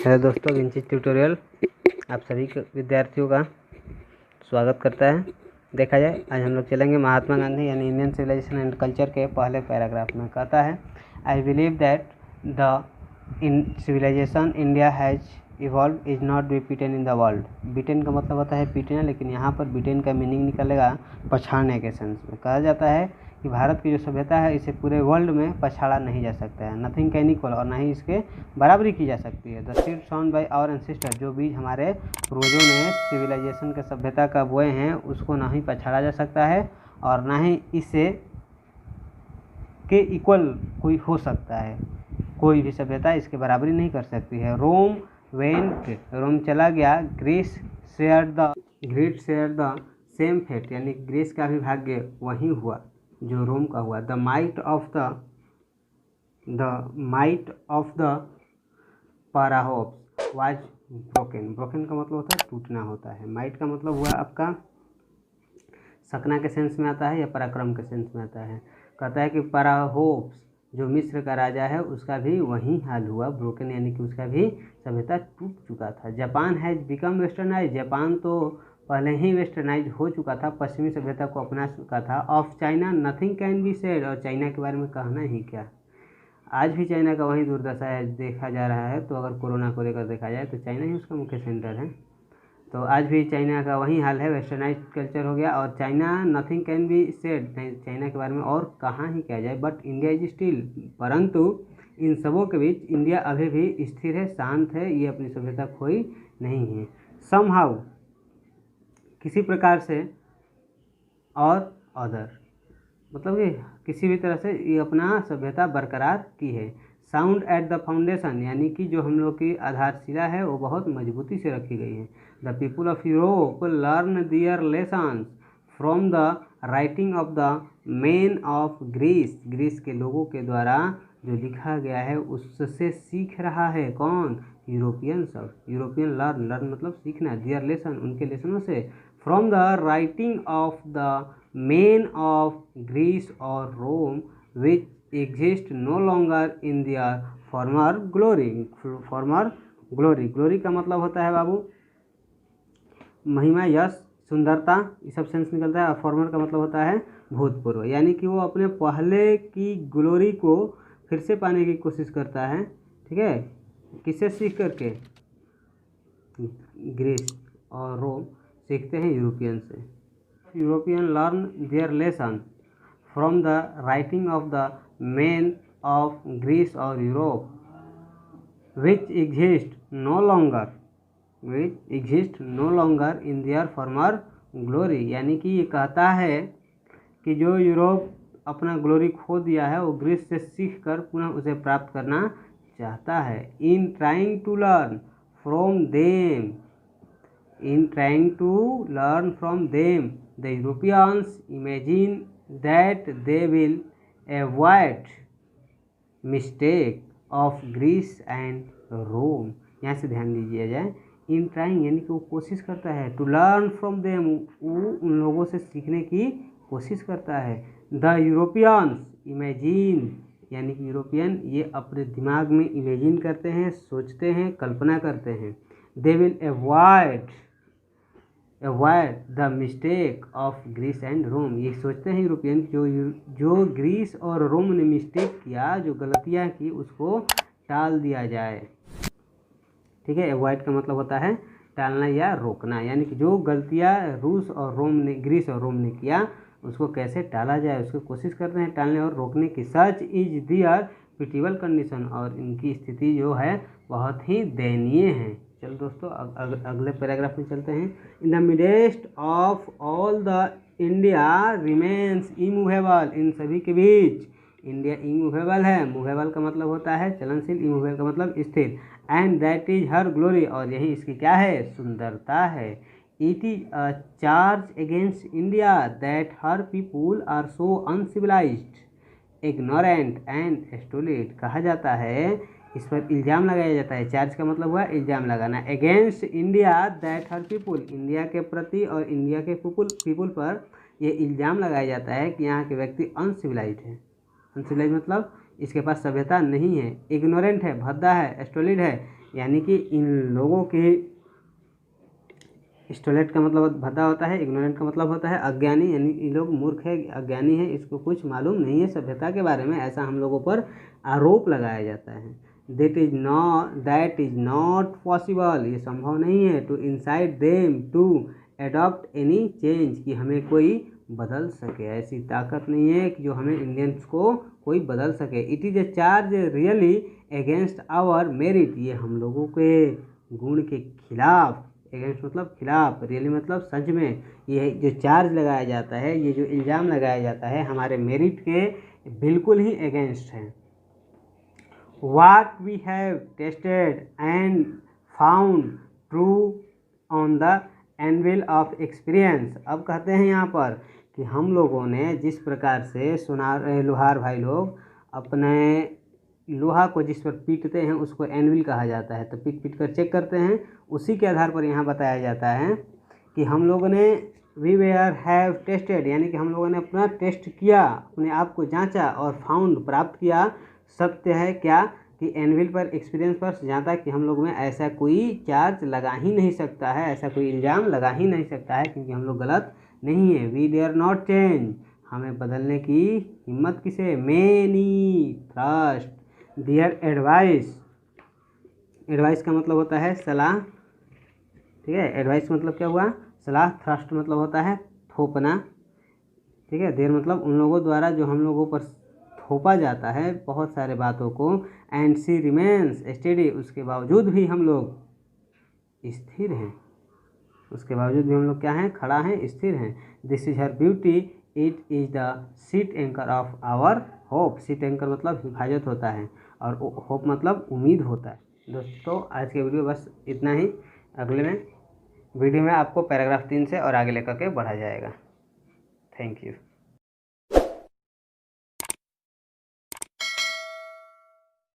Hello दोस्तों, विंचिज tutorial आप सभी विद्यार्थियों का स्वागत करता है। देखा जाए, आज हम लोग चलेंगे महात्मा गांधी यानी इंडियन सिविलाइजेशन एंड कल्चर के पहले पैराग्राफ में। कहता है, I believe that the in civilization India has evolve is not be beaten in the world. Beaten का मतलब होता है पीटना, लेकिन यहाँ पर बीटेन का मीनिंग निकलेगा पछाड़ने के सेंस में। कहा जाता है कि भारत की जो सभ्यता है इसे पूरे वर्ल्ड में पछाड़ा नहीं जा सकता है। नथिंग कैन इक्वल, और नहीं इसके बराबरी की जा सकती है। The seed sown by our ancestor, जो बीज हमारे पूर्वजों ने सिविलाइजेशन के सभ्यता का बोए हैं उसको ना ही पछाड़ा जा सकता है और ना ही इसे के इक्वल कोई हो सकता है। कोई भी सभ्यता इसके बराबरी नहीं कर सकती है। रोम वेंट, रोम चला गया। Greece share the same fate, यानी ग्रीस का भी भाग्य वही हुआ जो रोम का हुआ। The might of the Pharaohs was broken. Broken का मतलब होता है टूटना होता है। माइट का मतलब हुआ आपका सकना के सेंस में आता है या पराक्रम के सेंस में आता है। कहता है कि पैराहोप्स जो मिस्र का राजा है उसका भी वही हाल हुआ, ब्रोकन, यानी कि उसका भी सभ्यता टूट चुका था। Japan has become westernise, Japan तो पहले ही वेस्टर्नाइज हो चुका था, पश्चिमी सभ्यता को अपना चुका था। Of China nothing can be said, और चाइना के बारे में कहना ही क्या। आज भी चाइना का वही दुर्दशा है देखा जा रहा है। तो अगर कोरोना को लेकर देखा जाए तो चाइना ही उसका मुख्य सेंटर है। तो आज भी चाइना का वही हाल है, वेस्टर्नाइज कल्चर हो गया। और China nothing can be said, China के बारे में और कहाँ ही किया जाए। बट इंडिया इज स्टिल, परंतु इन सबों के बीच इंडिया अभी भी स्थिर है, शांत है, ये अपनी सभ्यता खोई नहीं है। समहाउ, किसी प्रकार से, और अदर मतलब कि किसी भी तरह से ये अपना सभ्यता बरकरार की है। साउंड एट द फाउंडेशन, यानी कि जो हम लोग की आधारशिला है वो बहुत मजबूती से रखी गई है। The people of Europe learn their lessons from the writing of the man of Greece. Greece के लोगों के द्वारा जो लिखा गया है उससे सीख रहा है कौन? यूरोपियन। सब यूरोपियन लर्न मतलब सीखना, दियर लेसन उनके लेसनों से, from the writing of the man of Greece और Rome which exist no longer in their former glory. Glory का मतलब होता है बाबू महिमा, यश, सुंदरता, ये सब सेंस निकलता है। और फॉर्मर का मतलब होता है भूतपूर्व, यानी कि वो अपने पहले की ग्लोरी को फिर से पाने की कोशिश करता है। ठीक है, किससे सीख करके? ग्रीस और रोम सीखते हैं यूरोपियन से। European learn their lesson from the writing of the man of Greece और Europe which exist no longer in their former glory, यानी कि ये कहता है कि जो यूरोप अपना ग्लोरी खो दिया है वो ग्रीस से सीख कर पुनः उसे प्राप्त करना चाहता है। In trying to learn from them the Europeans imagine that they will avoid mistake of Greece and Rome. यहाँ से ध्यान दीजिए जाए, इन ट्राइंग यानी कि वो कोशिश करता है, टू लर्न फ्रॉम देम वो उन लोगों से सीखने की कोशिश करता है। द यूरोपियंस इमेजिन, यानी कि यूरोपियन ये अपने दिमाग में इमेजिन करते हैं, सोचते हैं, कल्पना करते हैं। They will avoid the mistake of Greece and Rome, ये सोचते हैं यूरोपियन जो ग्रीस और रोम ने मिस्टेक किया, जो गलतियाँ की उसको टाल दिया जाए। ठीक है, अवॉइड का मतलब होता है टालना या रोकना, यानी कि जो गलतियाँ ग्रीस और रोम ने किया उसको कैसे टाला जाए उसको कोशिश करते हैं टालने और रोकने की। सच इज दियर पिटिबल कंडीशन, और इनकी स्थिति जो है बहुत ही दयनीय है। चलो दोस्तों अगले पैराग्राफ में चलते हैं। In the midst of all the India remains immovable, इन सभी के बीच इंडिया इमूवेबल है। मूवेबल का मतलब होता है चलनशील, इमूवेबल का मतलब स्थिर। And that is her glory, और यही इसकी क्या है? सुंदरता है। It is a charge against India that her people are so uncivilised, ignorant and stupid. कहा जाता है, इस पर इल्ज़ाम लगाया जाता है। चार्ज का मतलब हुआ इल्ज़ाम लगाना। Against India that her people, India के प्रति और इंडिया के पीपुल पर ये इल्ज़ाम लगाया जाता है कि यहाँ के व्यक्ति अनसिविलाइज्ड है। अनसिविलाइज्ड मतलब इसके पास सभ्यता नहीं है। इग्नोरेंट है, भद्दा है, स्टोलिड है, यानी कि इन लोगों की, स्टोलेट का मतलब भद्दा होता है, इग्नोरेंट का मतलब होता है अज्ञानी, यानी ये लोग मूर्ख है, अज्ञानी है, इसको कुछ मालूम नहीं है सभ्यता के बारे में, ऐसा हम लोगों पर आरोप लगाया जाता है। दैट इज नॉट पॉसिबल, ये संभव नहीं है, to incite them to adopt any change, कि हमें कोई बदल सके, ऐसी ताकत नहीं है कि जो हमें इंडियंस को कोई बदल सके। It is a charge really against our merit, ये हम लोगों के गुण के खिलाफ, अगेंस्ट मतलब खिलाफ, रियली मतलब सच में, ये जो चार्ज लगाया जाता है, ये जो इल्ज़ाम लगाया जाता है हमारे मेरिट के बिल्कुल ही अगेंस्ट है। What we have tested and found true on the anvil of experience, अब कहते हैं यहाँ पर कि हम लोगों ने जिस प्रकार से लोहार भाई लोग अपने लोहा को जिस पर पीटते हैं उसको एनविल कहा जाता है, तो पीट कर चेक करते हैं, उसी के आधार पर यहाँ बताया जाता है कि हम लोगों ने वी वेयर हैव टेस्टेड, यानी कि हम लोगों ने अपना टेस्ट किया, अपने आप को जांचा और फाउंड प्राप्त किया, सत्य है क्या कि एनविल पर एक्सपीरियंस पर जाता कि हम लोग में ऐसा कोई चार्ज लगा ही नहीं सकता है, ऐसा कोई इल्ज़ाम लगा ही नहीं सकता है, क्योंकि हम लोग गलत नहीं है। वी डेयर नॉट चेंज, हमें बदलने की हिम्मत किसे, many thrust their advice, advice का मतलब होता है सलाह, ठीक है, एडवाइस का मतलब क्या हुआ, सलाह, थ्रस्ट मतलब होता है थोपना, ठीक है, देर मतलब उन लोगों द्वारा जो हम लोगों पर थोपा जाता है बहुत सारे बातों को, एंड शी रिमेन्स स्टेडी, उसके बावजूद भी हम लोग स्थिर हैं, उसके बावजूद भी हम लोग क्या हैं, खड़ा हैं, स्थिर हैं। This is her beauty, it is the sheet anchor of our hope, sheet anchor मतलब हिफाजत होता है, और होप मतलब उम्मीद होता है। दोस्तों आज के वीडियो बस इतना ही, अगले में वीडियो में आपको पैराग्राफ 3 से और आगे लेकर के बढ़ा जाएगा। Thank you.